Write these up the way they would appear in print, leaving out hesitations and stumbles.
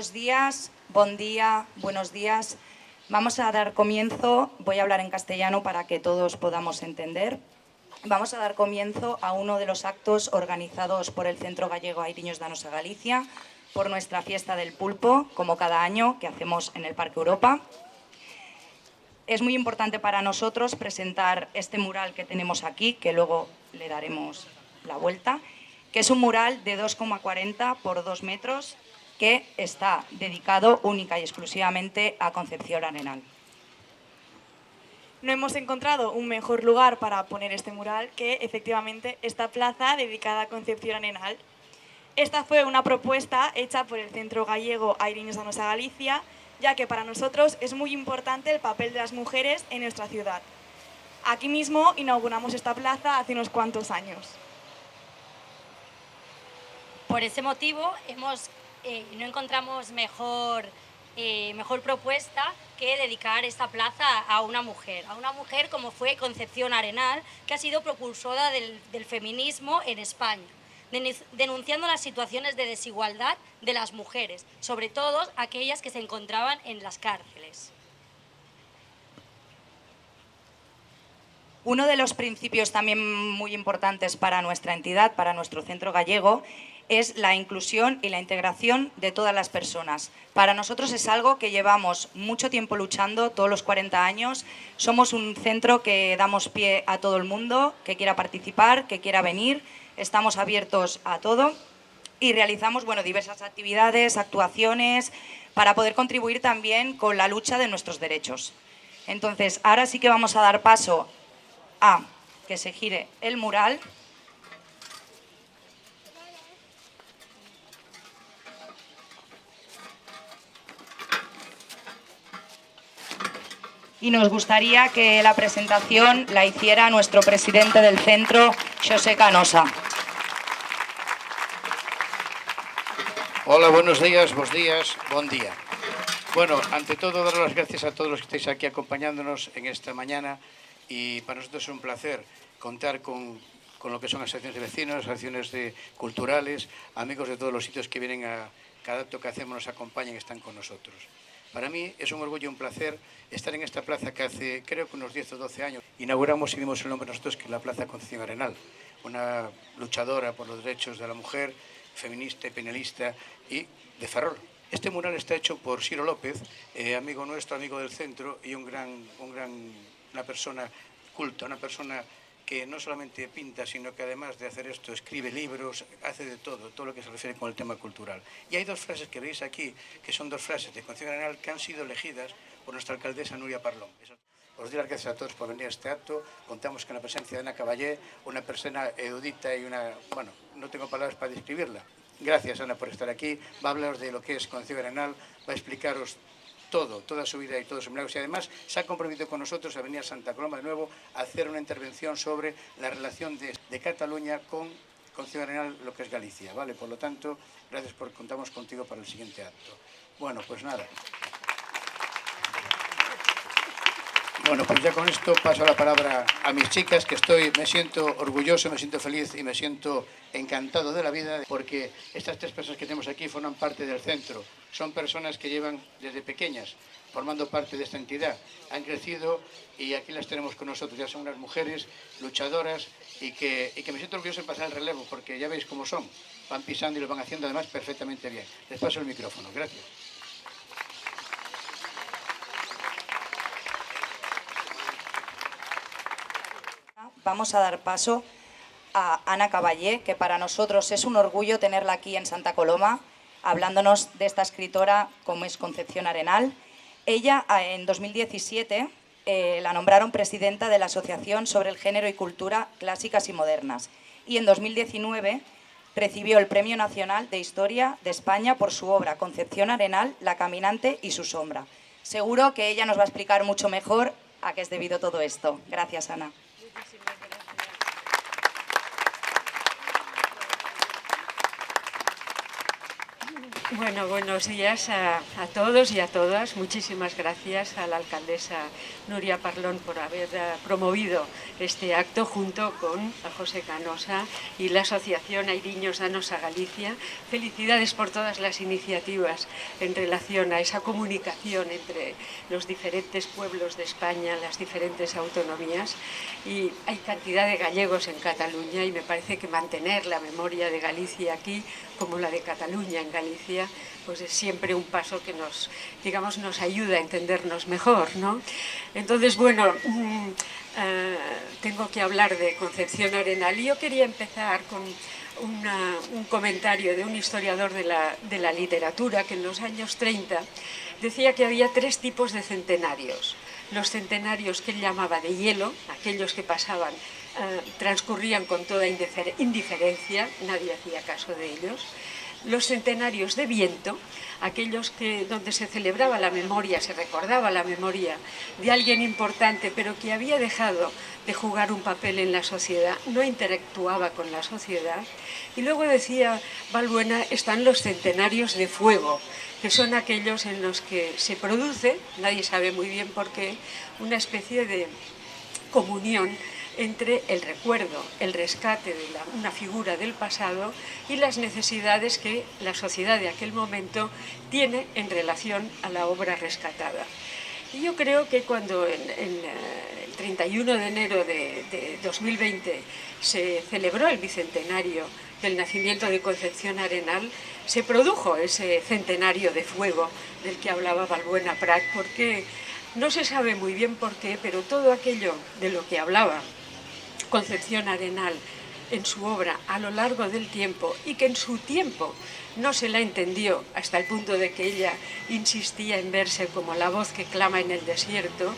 Bos días, bon día, buenos días. Vamos a dar comienzo, voy a hablar en castellano para que todos podamos entender. Vamos a dar comienzo a uno de los actos organizados por el Centro Gallego Airiños da Nosa Galicia, por nuestra fiesta del pulpo, como cada año que hacemos en el Parque Europa. Es muy importante para nosotros presentar este mural que tenemos aquí, que luego le daremos la vuelta, que es un mural de 2,40 por 2 metros que está dedicado única y exclusivamente a Concepción Arenal. No hemos encontrado un mejor lugar para poner este mural que, efectivamente, esta plaza dedicada a Concepción Arenal. Esta fue una propuesta hecha por el Centro Gallego Airiños da Nosa Galicia, ya que para nosotros es muy importante el papel de las mujeres en nuestra ciudad. Aquí mismo inauguramos esta plaza hace unos cuantos años. Por ese motivo no encontramos mejor propuesta que dedicar esta plaza a una mujer como fue Concepción Arenal, que ha sido propulsora del feminismo en España, denunciando las situaciones de desigualdad de las mujeres, sobre todo aquellas que se encontraban en las cárceles. Uno de los principios también muy importantes para nuestra entidad, para nuestro centro gallego, es la inclusión y la integración de todas las personas. Para nosotros es algo que llevamos mucho tiempo luchando, todos los 40 años. Somos un centro que damos pie a todo el mundo, que quiera participar, que quiera venir. Estamos abiertos a todo y realizamos diversas actividades, actuaciones, para poder contribuir también con la lucha de nuestros derechos. Entonces, ahora sí que vamos a dar paso a que se gire el mural. Y nos gustaría que la presentación la hiciera nuestro presidente del centro, Xosé Canosa. Hola, buenos días, bos días, bon día. Bueno, ante todo, dar las gracias a todos los que estáis aquí acompañándonos en esta mañana, y para nosotros es un placer contar con lo que son asociaciones de vecinos, asociaciones culturales, amigos de todos los sitios que vienen a cada acto que hacemos, nos acompañan y están con nosotros. Para mí es un orgullo y un placer estar en esta plaza que hace, creo que unos 10 o 12 años, inauguramos y dimos el nombre nosotros, que es la Plaza Concepción Arenal, una luchadora por los derechos de la mujer, feminista y penalista y de Ferrol. Este mural está hecho por Ciro López, amigo nuestro, amigo del centro, y una persona culta, una persona que no solamente pinta, sino que además de hacer esto, escribe libros, hace de todo lo que se refiere con el tema cultural. Y hay dos frases que veis aquí, que son dos frases de Concepción Arenal que han sido elegidas por nuestra alcaldesa Nuria Parlón. Os doy las gracias a todos por venir a este acto. Contamos con la presencia de Ana Caballé, una persona erudita y no tengo palabras para describirla. Gracias, Ana, por estar aquí. Va a hablaros de lo que es Concepción Arenal, va a explicaros toda su vida y todos sus milagros, y además se ha comprometido con nosotros a venir a Santa Coloma de nuevo a hacer una intervención sobre la relación de Cataluña con Concepción Arenal, lo que es Galicia, ¿vale? Por lo tanto, gracias, contamos contigo para el siguiente acto. Bueno, pues nada. Bueno, pues ya con esto paso la palabra a mis chicas, que me siento orgulloso, me siento feliz y me siento encantado de la vida, porque estas tres personas que tenemos aquí forman parte del centro. Son personas que llevan desde pequeñas formando parte de esta entidad. Han crecido y aquí las tenemos con nosotros. Ya son unas mujeres luchadoras y que me siento orgulloso de pasar el relevo, porque ya veis cómo son. Van pisando y lo van haciendo además perfectamente bien. Les paso el micrófono. Gracias. Vamos a dar paso a Ana Caballé, que para nosotros es un orgullo tenerla aquí en Santa Coloma, hablándonos de esta escritora como es Concepción Arenal. Ella, en 2017, la nombraron presidenta de la Asociación sobre el Género y Cultura Clásicas y Modernas, y en 2019 recibió el Premio Nacional de Historia de España por su obra Concepción Arenal, La Caminante y su sombra. Seguro que ella nos va a explicar mucho mejor a qué es debido todo esto. Gracias, Ana. Bueno, buenos días a todos y a todas. Muchísimas gracias a la alcaldesa Nuria Parlón por haber promovido este acto junto con José Canosa y la Asociación Airiños Danos a Galicia. Felicidades por todas las iniciativas en relación a esa comunicación entre los diferentes pueblos de España, las diferentes autonomías. Y hay cantidad de gallegos en Cataluña y me parece que mantener la memoria de Galicia aquí, como la de Cataluña en Galicia, pues es siempre un paso que nos, digamos, nos ayuda a entendernos mejor, ¿no? Entonces, bueno, tengo que hablar de Concepción Arenal y yo quería empezar con un comentario de un historiador de la literatura que en los años 30 decía que había 3 tipos de centenarios. Los centenarios que él llamaba de hielo, aquellos que pasaban, transcurrían con toda indiferencia, nadie hacía caso de ellos. Los centenarios de viento, aquellos donde se celebraba la memoria, se recordaba la memoria de alguien importante, pero que había dejado de jugar un papel en la sociedad, no interactuaba con la sociedad. Y luego decía Balbuena, están los centenarios de fuego, que son aquellos en los que se produce, nadie sabe muy bien por qué, una especie de comunión entre el recuerdo, el rescate de una figura del pasado y las necesidades que la sociedad de aquel momento tiene en relación a la obra rescatada. Y yo creo que cuando el 31 de enero de 2020 se celebró el bicentenario del nacimiento de Concepción Arenal, se produjo ese centenario de fuego del que hablaba Balbuena Prat, porque no se sabe muy bien por qué, pero todo aquello de lo que hablaba Concepción Arenal en su obra a lo largo del tiempo y que en su tiempo no se la entendió hasta el punto de que ella insistía en verse como la voz que clama en el desierto,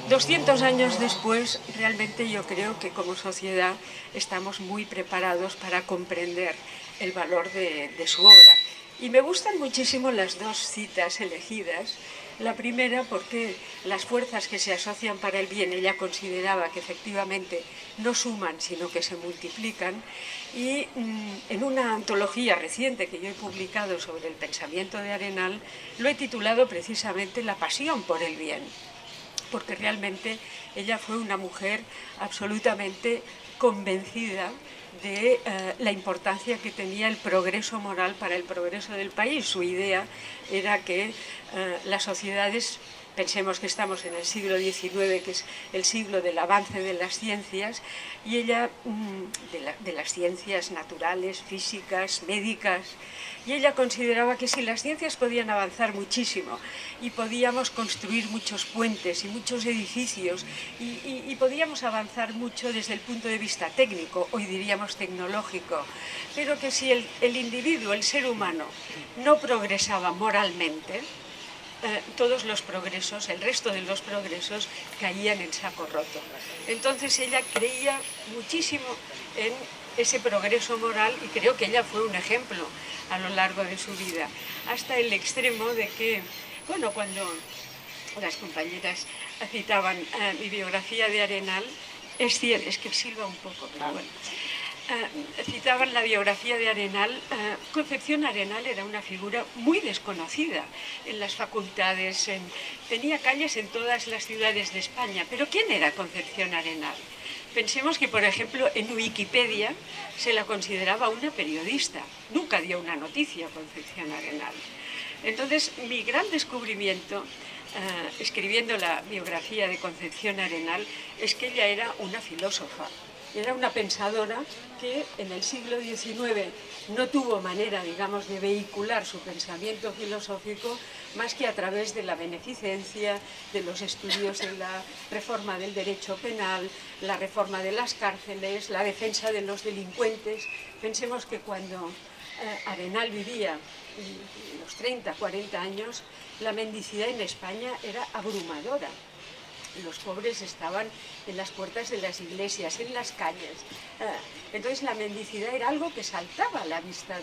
200 años después realmente yo creo que como sociedad estamos muy preparados para comprender el valor de su obra. Y me gustan muchísimo las 2 citas elegidas. La primera porque las fuerzas que se asocian para el bien, ella consideraba que efectivamente no suman, sino que se multiplican. Y en una antología reciente que yo he publicado sobre el pensamiento de Arenal, lo he titulado precisamente La pasión por el bien, porque realmente ella fue una mujer absolutamente convencida de la importancia que tenía el progreso moral para el progreso del país. Su idea era que las sociedades, pensemos que estamos en el siglo XIX, que es el siglo del avance de las ciencias, y ella, de las ciencias naturales, físicas, médicas, y ella consideraba que si las ciencias podían avanzar muchísimo y podíamos construir muchos puentes y muchos edificios y podíamos avanzar mucho desde el punto de vista técnico, hoy diríamos tecnológico, pero que si el individuo, el ser humano, no progresaba moralmente, todos los progresos, el resto de los progresos, caían en saco roto. Entonces ella creía muchísimo en ese progreso moral y creo que ella fue un ejemplo a lo largo de su vida, hasta el extremo de que, bueno, cuando las compañeras citaban mi biografía de Arenal, es cierto, es que silba un poco, pero bueno, citaban la biografía de Arenal, Concepción Arenal era una figura muy desconocida en las facultades, tenía calles en todas las ciudades de España, pero ¿quién era Concepción Arenal? Pensemos que, por ejemplo, en Wikipedia se la consideraba una periodista, nunca dio una noticia Concepción Arenal. Entonces, mi gran descubrimiento, escribiendo la biografía de Concepción Arenal, es que ella era una filósofa. Era una pensadora que en el siglo XIX no tuvo manera, digamos, de vehicular su pensamiento filosófico más que a través de la beneficencia, de los estudios de la reforma del derecho penal, la reforma de las cárceles, la defensa de los delincuentes. Pensemos que cuando Arenal vivía los 30, 40 años, la mendicidad en España era abrumadora. Los pobres estaban en las puertas de las iglesias, en las calles. Entonces la mendicidad era algo que saltaba a la vista,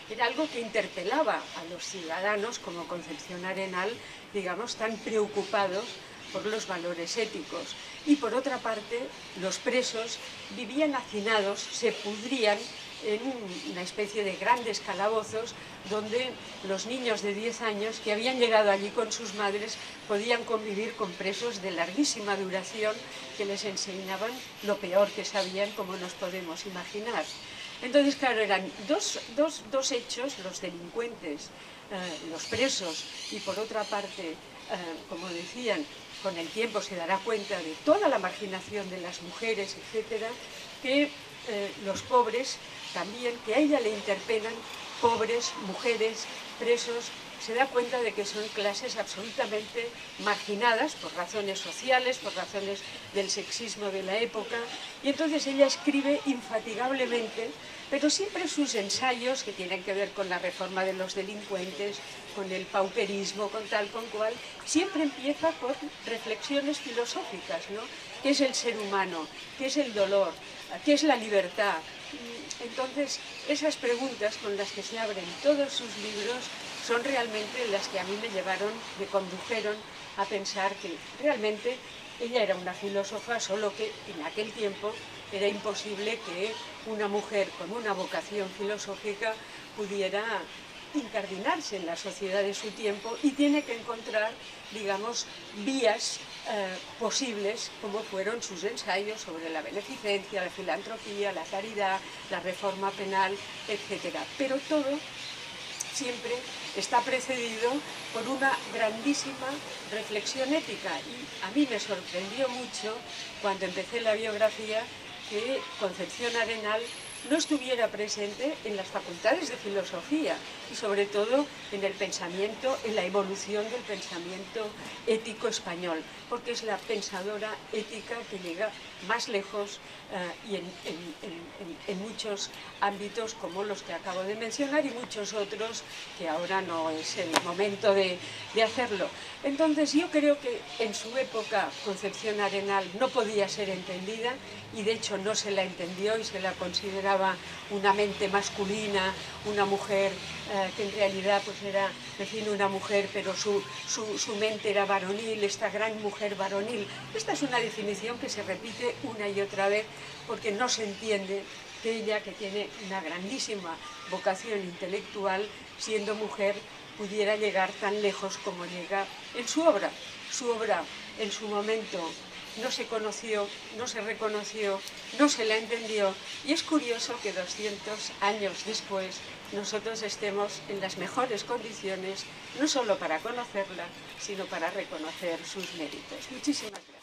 era algo que interpelaba a los ciudadanos como Concepción Arenal, digamos, tan preocupados por los valores éticos. Y por otra parte, los presos vivían hacinados, se pudrían en una especie de grandes calabozos donde los niños de 10 años que habían llegado allí con sus madres podían convivir con presos de larguísima duración que les enseñaban lo peor que sabían, como nos podemos imaginar. Entonces, claro, eran dos hechos, los delincuentes, los presos, y por otra parte, como decían, con el tiempo se dará cuenta de toda la marginación de las mujeres, etcétera, que los pobres también, que a ella le interpelan, pobres, mujeres, presos, se da cuenta de que son clases absolutamente marginadas por razones sociales, por razones del sexismo de la época, y entonces ella escribe infatigablemente, pero siempre sus ensayos, que tienen que ver con la reforma de los delincuentes, con el pauperismo, con tal, con cual, siempre empieza por reflexiones filosóficas, ¿no? ¿Qué es el ser humano? ¿Qué es el dolor? ¿Qué es la libertad? Entonces, esas preguntas con las que se abren todos sus libros son realmente las que a mí me condujeron a pensar que realmente ella era una filósofa, solo que en aquel tiempo era imposible que una mujer con una vocación filosófica pudiera incardinarse en la sociedad de su tiempo, y tiene que encontrar, digamos, vías posibles, como fueron sus ensayos sobre la beneficencia, la filantropía, la caridad, la reforma penal, etc. Pero todo siempre está precedido por una grandísima reflexión ética, y a mí me sorprendió mucho cuando empecé la biografía que Concepción Arenal no estuviera presente en las facultades de filosofía y sobre todo en el pensamiento, en la evolución del pensamiento ético español, porque es la pensadora ética que llega más lejos y en muchos ámbitos como los que acabo de mencionar y muchos otros que ahora no es el momento de hacerlo. Entonces yo creo que en su época Concepción Arenal no podía ser entendida, y de hecho no se la entendió y se la consideraba una mente masculina, una mujer que en realidad pues era, en fin, una mujer, pero su mente era varonil, esta gran mujer varonil. Esta es una definición que se repite una y otra vez porque no se entiende que ella, que tiene una grandísima vocación intelectual, siendo mujer, pudiera llegar tan lejos como llega en su obra. Su obra en su momento no se conoció, no se reconoció, no se la entendió, y es curioso que 200 años después nosotros estemos en las mejores condiciones, no solo para conocerla, sino para reconocer sus méritos. Muchísimas gracias.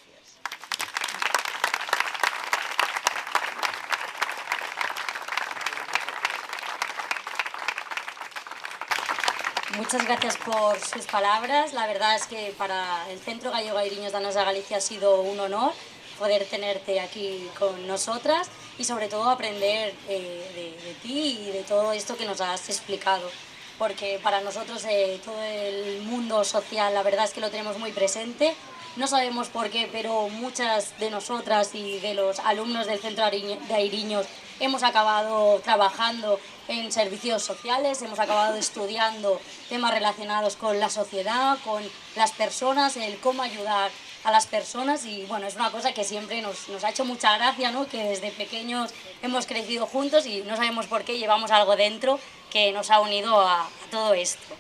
Muchas gracias por sus palabras. La verdad es que para el Centro Gallego Airiños de Anos da Galicia ha sido un honor poder tenerte aquí con nosotras y sobre todo aprender de ti y de todo esto que nos has explicado. Porque para nosotros todo el mundo social la verdad es que lo tenemos muy presente. No sabemos por qué, pero muchas de nosotras y de los alumnos del Centro de Airiños hemos acabado trabajando en servicios sociales, hemos acabado estudiando temas relacionados con la sociedad, con las personas, el cómo ayudar a las personas, y bueno, es una cosa que siempre nos ha hecho mucha gracia, ¿no? Que desde pequeños hemos crecido juntos y no sabemos por qué llevamos algo dentro que nos ha unido a todo esto.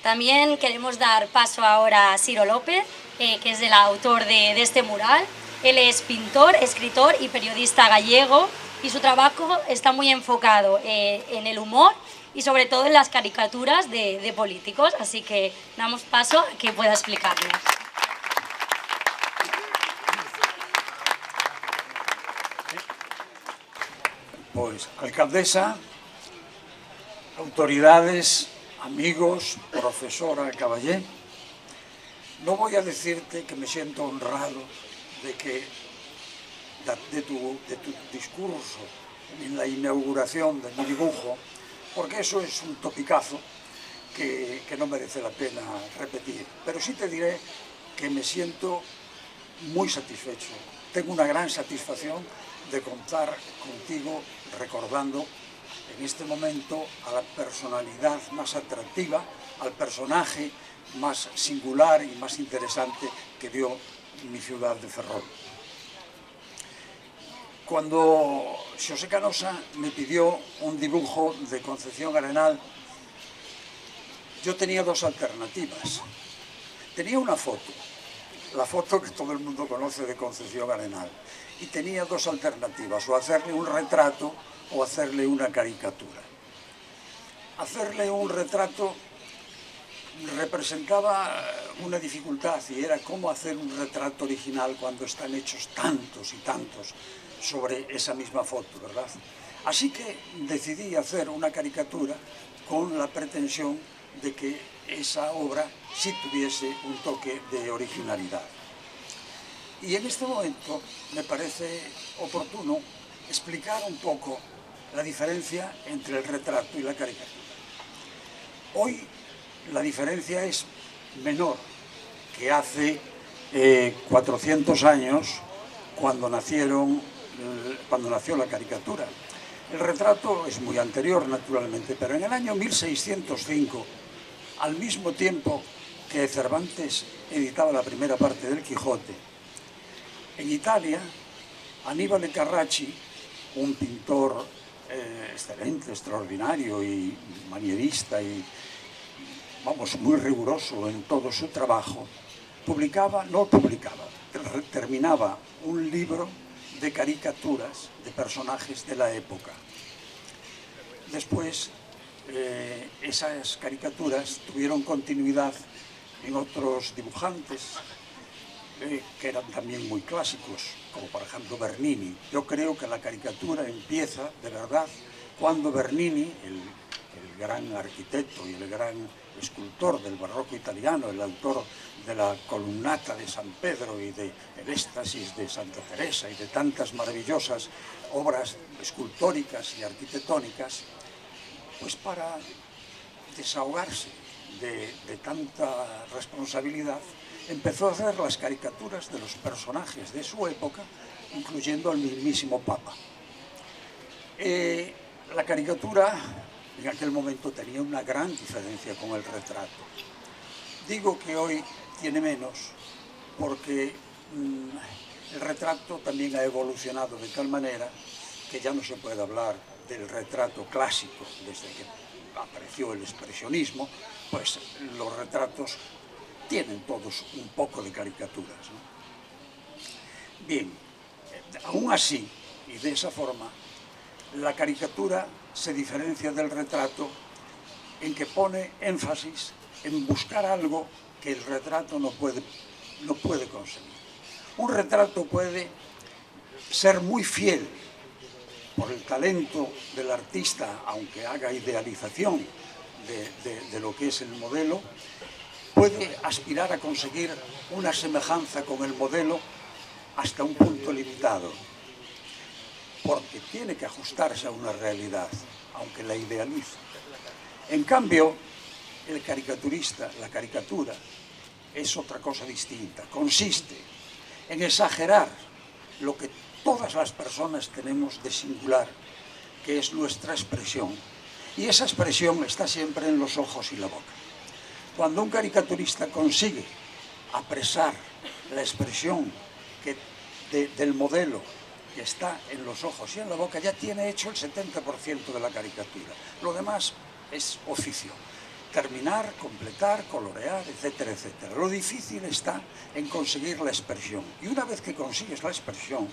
También queremos dar paso ahora a Ciro López, que es el autor de este mural. Él es pintor, escritor y periodista gallego, y su trabajo está muy enfocado en el humor y sobre todo en las caricaturas de políticos, así que damos paso a que pueda explicarnos. Pois, alcaldesa, autoridades, amigos, profesora Caballé, no voy a decirte que me siento honrado de tu discurso en la inauguración de mi dibujo, porque eso es un topicazo que no merece la pena repetir. Pero sí te diré que me siento muy satisfecho. Tengo una gran satisfacción de contar contigo recordando en este momento a la personalidad más atractiva, al personaje más singular y más interesante que dio mi ciudad de Ferrol. Cuando Xosé Canosa me pidió un dibujo de Concepción Arenal, yo tenía dos alternativas. Tenía una foto, la foto que todo el mundo conoce de Concepción Arenal, y tenía dos alternativas, o hacerle un retrato o hacerle una caricatura. Hacerle un retrato representaba una dificultad, y era cómo hacer un retrato original cuando están hechos tantos y tantos sobre esa misma foto, ¿verdad? Así que decidí hacer una caricatura con la pretensión de que esa obra sí tuviese un toque de originalidad. Y en este momento me parece oportuno explicar un poco la diferencia entre el retrato y la caricatura. Hoy la diferencia es menor que hace 400 años, cuando nació la caricatura. El retrato es muy anterior, naturalmente, pero en el año 1605, al mismo tiempo que Cervantes editaba la primera parte del Quijote, en Italia, Aníbal Carracci, un pintor excelente, extraordinario y manierista y, vamos, muy riguroso en todo su trabajo, terminaba un libro de caricaturas de personajes de la época. Después, esas caricaturas tuvieron continuidad en otros dibujantes que eran también muy clásicos, como por ejemplo Bernini. Yo creo que la caricatura empieza, de verdad, cuando Bernini, el gran arquitecto y el gran escultor del barroco italiano, el autor de la columnata de San Pedro y del éxtasis de Santa Teresa y de tantas maravillosas obras escultóricas y arquitectónicas, pues para desahogarse de tanta responsabilidad, empezó a hacer las caricaturas de los personajes de su época, incluyendo al mismísimo Papa. La caricatura en aquel momento tenía una gran diferencia con el retrato. Digo que hoy tiene menos porque el retrato también ha evolucionado de tal manera que ya no se puede hablar del retrato clásico. Desde que apareció el expresionismo, pues los retratos tienen todos un poco de caricaturas, ¿no? Bien, aún así, y de esa forma, la caricatura se diferencia del retrato en que pone énfasis en buscar algo que el retrato no puede conseguir. Un retrato puede ser muy fiel por el talento del artista, aunque haga idealización de lo que es el modelo, puede aspirar a conseguir una semejanza con el modelo hasta un punto limitado, porque tiene que ajustarse a una realidad, aunque la idealice. En cambio, el caricaturista, la caricatura, es otra cosa distinta. Consiste en exagerar lo que todas las personas tenemos de singular, que es nuestra expresión. Y esa expresión está siempre en los ojos y la boca. Cuando un caricaturista consigue apresar la expresión del modelo que está en los ojos y en la boca, ya tiene hecho el 70% de la caricatura. Lo demás es oficio. Terminar, completar, colorear, etcétera, etcétera. Lo difícil está en conseguir la expresión. Y una vez que consigues la expresión,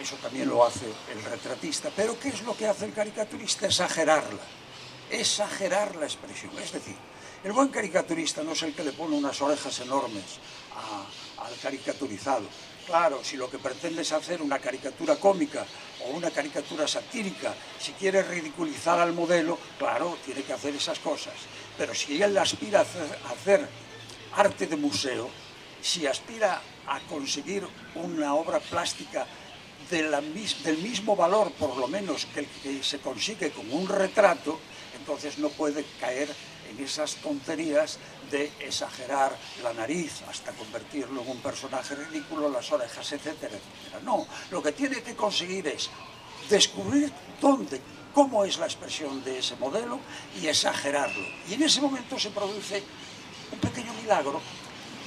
eso también lo hace el retratista, pero ¿qué es lo que hace el caricaturista? Exagerarla. Exagerar la expresión. Es decir, el buen caricaturista no es el que le pone unas orejas enormes al caricaturizado. Claro, si lo que pretende es hacer una caricatura cómica o una caricatura satírica, si quiere ridiculizar al modelo, claro, tiene que hacer esas cosas. Pero si él aspira a hacer arte de museo, si aspira a conseguir una obra plástica del mismo valor, por lo menos, que el que se consigue con un retrato, entonces no puede caer en esas tonterías de exagerar la nariz hasta convertirlo en un personaje ridículo, las orejas, etcétera, etcétera. No, lo que tiene que conseguir es descubrir cómo es la expresión de ese modelo y exagerarlo. Y en ese momento se produce un pequeño milagro,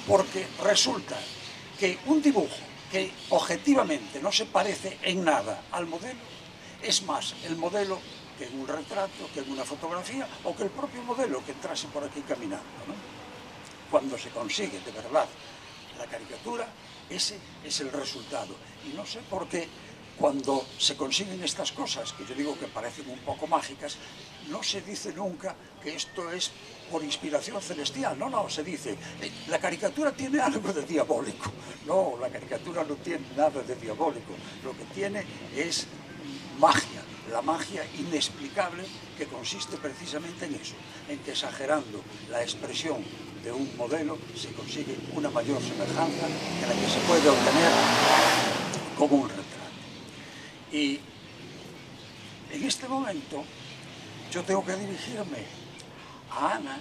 porque resulta que un dibujo que objetivamente no se parece en nada al modelo, es más el modelo que en un retrato, que en una fotografía, o que el propio modelo que entrase por aquí caminando, ¿no? Cuando se consigue de verdad la caricatura, ese es el resultado. Y no sé por qué cuando se consiguen estas cosas, que yo digo que parecen un poco mágicas, no se dice nunca que esto es por inspiración celestial. No, no, se dice, la caricatura tiene algo de diabólico. No, la caricatura no tiene nada de diabólico. Lo que tiene es magia, la magia inexplicable que consiste precisamente en eso, en que exagerando la expresión de un modelo se consigue una mayor semejanza que la que se puede obtener con un retrato. Y en este momento yo tengo que dirigirme a Ana,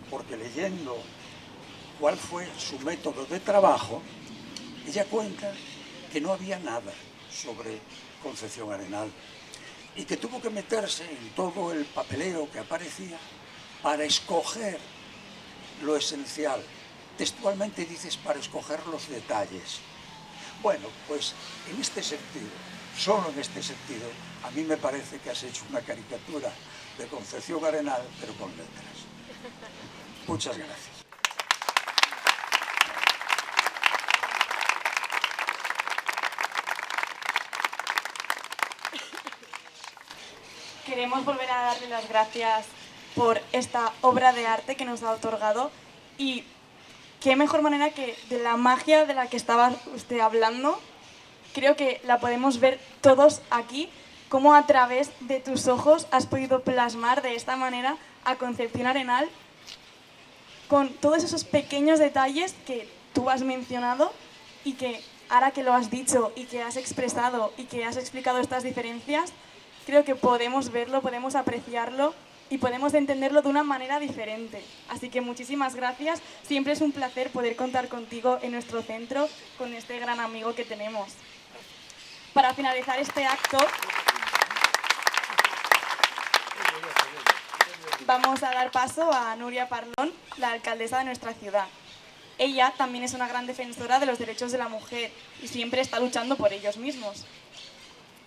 porque leyendo cuál fue su método de trabajo, ella cuenta que no había nada sobre Concepción Arenal y que tuvo que meterse en todo el papeleo que aparecía para escoger lo esencial. Textualmente dices para escoger los detalles. Bueno, pues en este sentido, solo en este sentido, a mí me parece que has hecho una caricatura de Concepción Arenal, pero con letras. Muchas gracias. Queremos volver a darle las gracias por esta obra de arte que nos ha otorgado y qué mejor manera que de la magia de la que estaba usted hablando. Creo que la podemos ver todos aquí, cómo a través de tus ojos has podido plasmar de esta manera a Concepción Arenal con todos esos pequeños detalles que tú has mencionado y que ahora que lo has dicho y que has expresado y que has explicado estas diferencias, creo que podemos verlo, podemos apreciarlo y podemos entenderlo de una manera diferente. Así que muchísimas gracias. Siempre es un placer poder contar contigo en nuestro centro, con este gran amigo que tenemos. Para finalizar este acto, vamos a dar paso a Núria Parlón, la alcaldesa de nuestra ciudad. Ella también es una gran defensora de los derechos de la mujer y siempre está luchando por ellos mismos.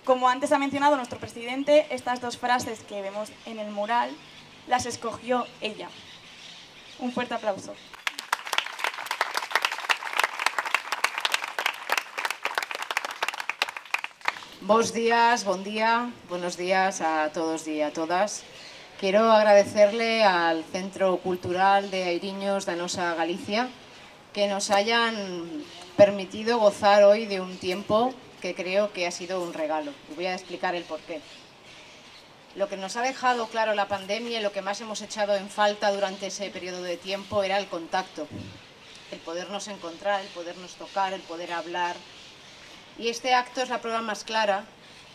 Como antes ha mencionado nuestro presidente, estas dos frases que vemos en el mural las escogió ella. Un fuerte aplauso. Buenos días, buen día, buenos días a todos y a todas. Quiero agradecerle al Centro Cultural de Airiños de Anosa, Galicia, que nos hayan permitido gozar hoy de un tiempo que creo que ha sido un regalo. Y voy a explicar el porqué. Lo que nos ha dejado claro la pandemia y lo que más hemos echado en falta durante ese periodo de tiempo era el contacto, el podernos encontrar, el podernos tocar, el poder hablar. Y este acto es la prueba más clara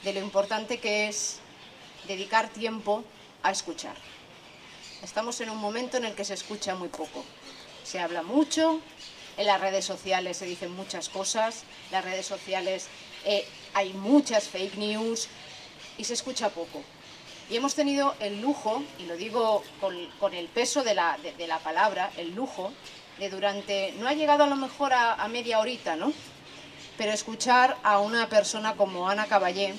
de lo importante que es dedicar tiempo a escuchar. Estamos en un momento en el que se escucha muy poco. Se habla mucho, en las redes sociales se dicen muchas cosas, en las redes sociales hay muchas fake news y se escucha poco. Y hemos tenido el lujo, y lo digo con el peso de la palabra, el lujo, de durante, no ha llegado a lo mejor a media horita, ¿no? Pero escuchar a una persona como Ana Caballé,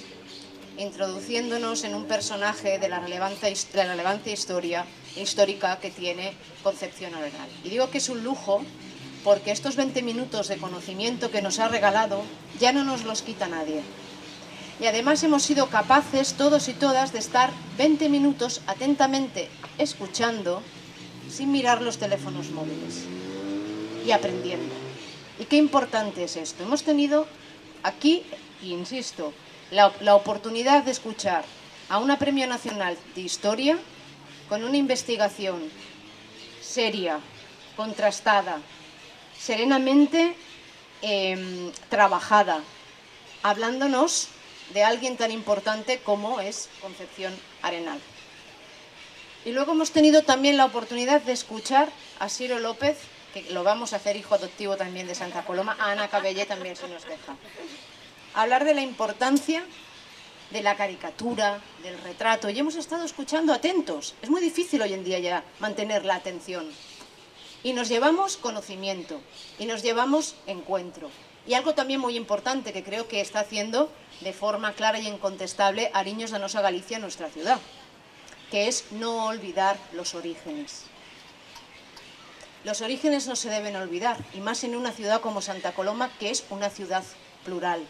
introduciéndonos en un personaje de la relevante histórica que tiene Concepción Arenal. Y digo que es un lujo porque estos 20 minutos de conocimiento que nos ha regalado ya no nos los quita nadie. Y además hemos sido capaces, todos y todas, de estar 20 minutos atentamente escuchando sin mirar los teléfonos móviles y aprendiendo. Y qué importante es esto. Hemos tenido aquí, insisto, la oportunidad de escuchar a una Premio Nacional de Historia con una investigación seria, contrastada, serenamente trabajada, hablándonos de alguien tan importante como es Concepción Arenal. Y luego hemos tenido también la oportunidad de escuchar a Ciro López, que lo vamos a hacer hijo adoptivo también de Santa Coloma, a Ana Caballé también se nos deja. Hablar de la importancia de la caricatura, del retrato, y hemos estado escuchando atentos. Es muy difícil hoy en día ya mantener la atención. Y nos llevamos conocimiento y nos llevamos encuentro. Y algo también muy importante que creo que está haciendo de forma clara y incontestable Ariños de Nosa Galicia, nuestra ciudad, que es no olvidar los orígenes. Los orígenes no se deben olvidar, y más en una ciudad como Santa Coloma, que es una ciudad plural,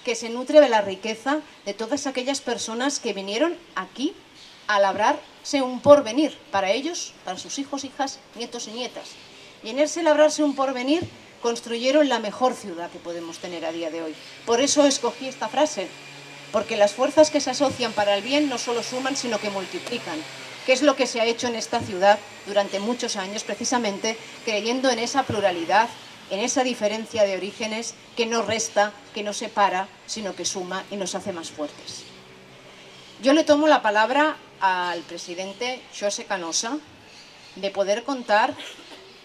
que se nutre de la riqueza de todas aquellas personas que vinieron aquí a labrarse un porvenir para ellos, para sus hijos, hijas, nietos y nietas. Y en ese labrarse un porvenir construyeron la mejor ciudad que podemos tener a día de hoy. Por eso escogí esta frase, porque las fuerzas que se asocian para el bien no solo suman, sino que multiplican, que es lo que se ha hecho en esta ciudad durante muchos años, precisamente creyendo en esa pluralidad, en esa diferencia de orígenes que no resta, que no separa, sino que suma y nos hace más fuertes. Yo le tomo la palabra al presidente Xosé Canosa de poder contar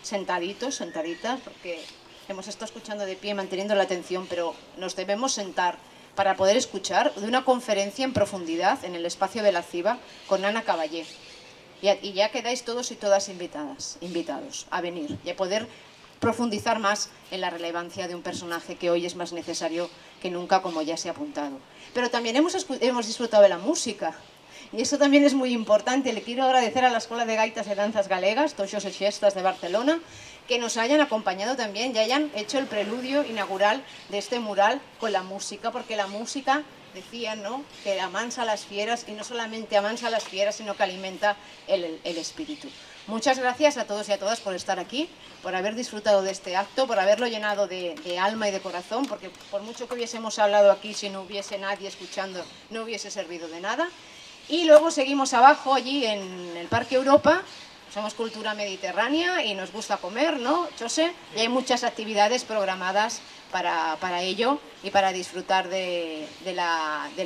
sentaditos, sentaditas, porque hemos estado escuchando de pie, manteniendo la atención, pero nos debemos sentar para poder escuchar de una conferencia en profundidad en el espacio de la CIVA con Ana Caballé. Y ya quedáis todos y todas invitados a venir y a poder profundizar más en la relevancia de un personaje que hoy es más necesario que nunca, como ya se ha apuntado. Pero también hemos disfrutado de la música. Y eso también es muy importante. Le quiero agradecer a la Escuela de Gaitas y Danzas Galegas, Toxos e Xestas de Barcelona, que nos hayan acompañado también y hayan hecho el preludio inaugural de este mural con la música, porque la música, decían, ¿no?, que amansa a las fieras, y no solamente amansa a las fieras, sino que alimenta el espíritu. Muchas gracias a todos y a todas por estar aquí, por haber disfrutado de este acto, por haberlo llenado de alma y de corazón, porque por mucho que hubiésemos hablado aquí, si no hubiese nadie escuchando, no hubiese servido de nada. Y luego seguimos abajo, allí en el Parque Europa. Somos cultura mediterránea y nos gusta comer, ¿no, José? Y hay muchas actividades programadas para ello y para disfrutar de la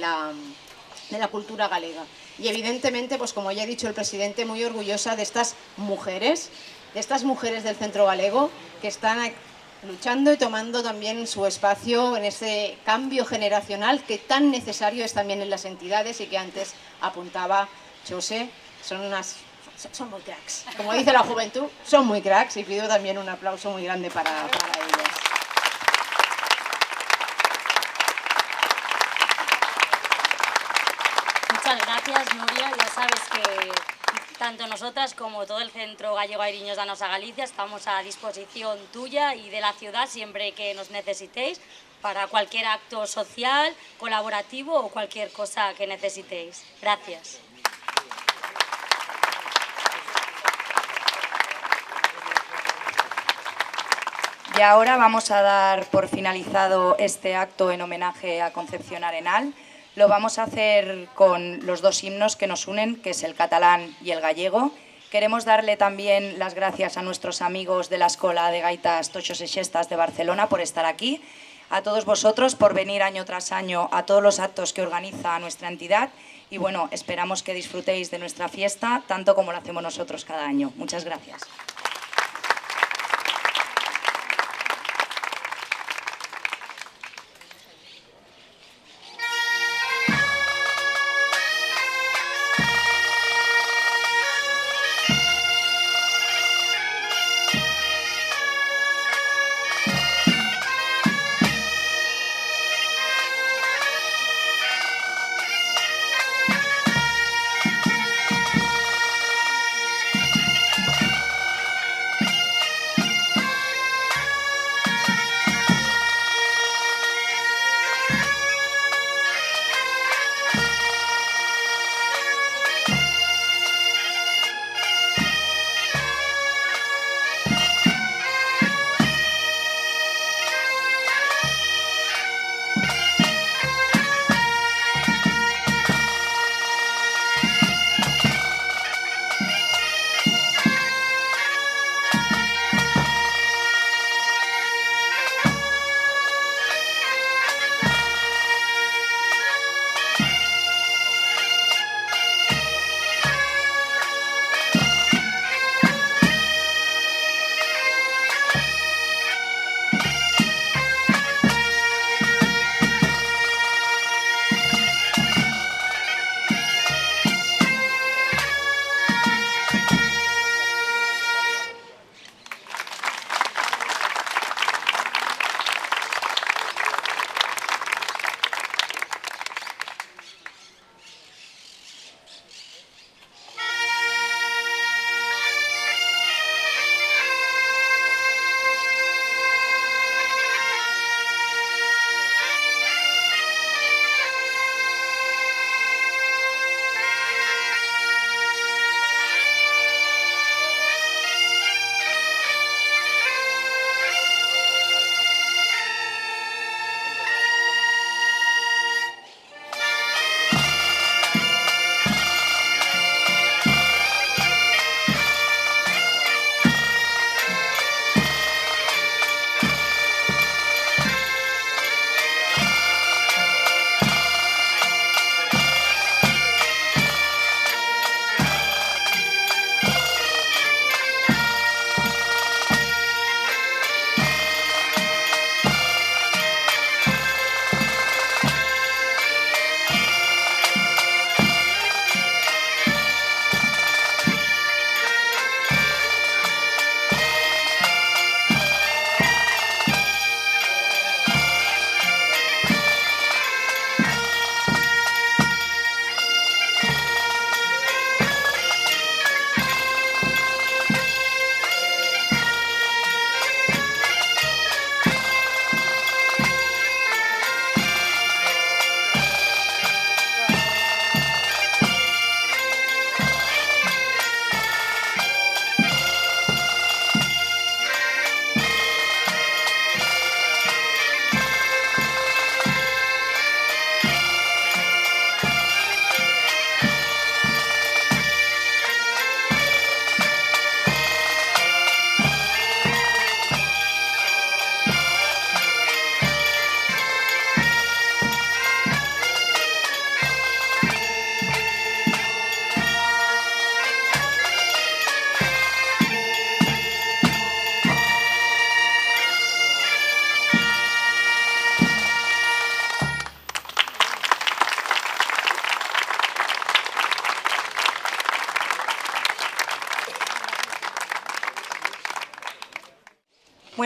cultura galega. Y evidentemente, pues como ya ha dicho el presidente, muy orgullosa de estas mujeres del Centro Galego, que están luchando y tomando también su espacio en ese cambio generacional que tan necesario es también en las entidades y que antes apuntaba José. Son muy cracks. Como dice la juventud, son muy cracks, y pido también un aplauso muy grande para ellas. Muchas gracias, Nuria. Ya sabes que tanto nosotras como todo el Centro Gallego Airiños de Nosa Galicia estamos a disposición tuya y de la ciudad siempre que nos necesitéis para cualquier acto social, colaborativo o cualquier cosa que necesitéis. Gracias. Y ahora vamos a dar por finalizado este acto en homenaje a Concepción Arenal. Lo vamos a hacer con los dos himnos que nos unen, que es el catalán y el gallego. Queremos darle también las gracias a nuestros amigos de la Escuela de Gaitas Toxos e Xestas de Barcelona por estar aquí, a todos vosotros por venir año tras año a todos los actos que organiza nuestra entidad, y bueno, esperamos que disfrutéis de nuestra fiesta tanto como lo hacemos nosotros cada año. Muchas gracias.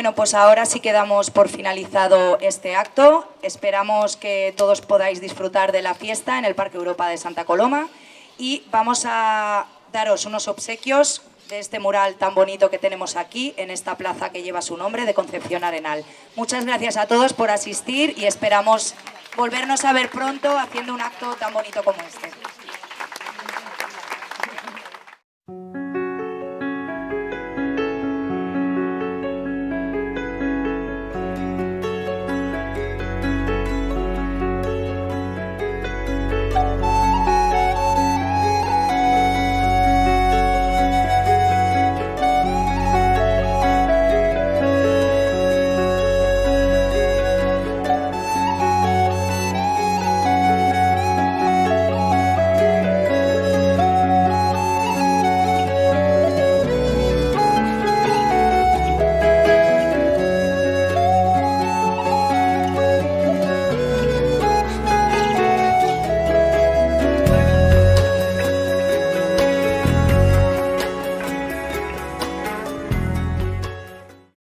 Bueno, pues ahora sí que damos por finalizado este acto. Esperamos que todos podáis disfrutar de la fiesta en el Parque Europa de Santa Coloma y vamos a daros unos obsequios de este mural tan bonito que tenemos aquí en esta plaza que lleva su nombre de Concepción Arenal. Muchas gracias a todos por asistir y esperamos volvernos a ver pronto haciendo un acto tan bonito como este.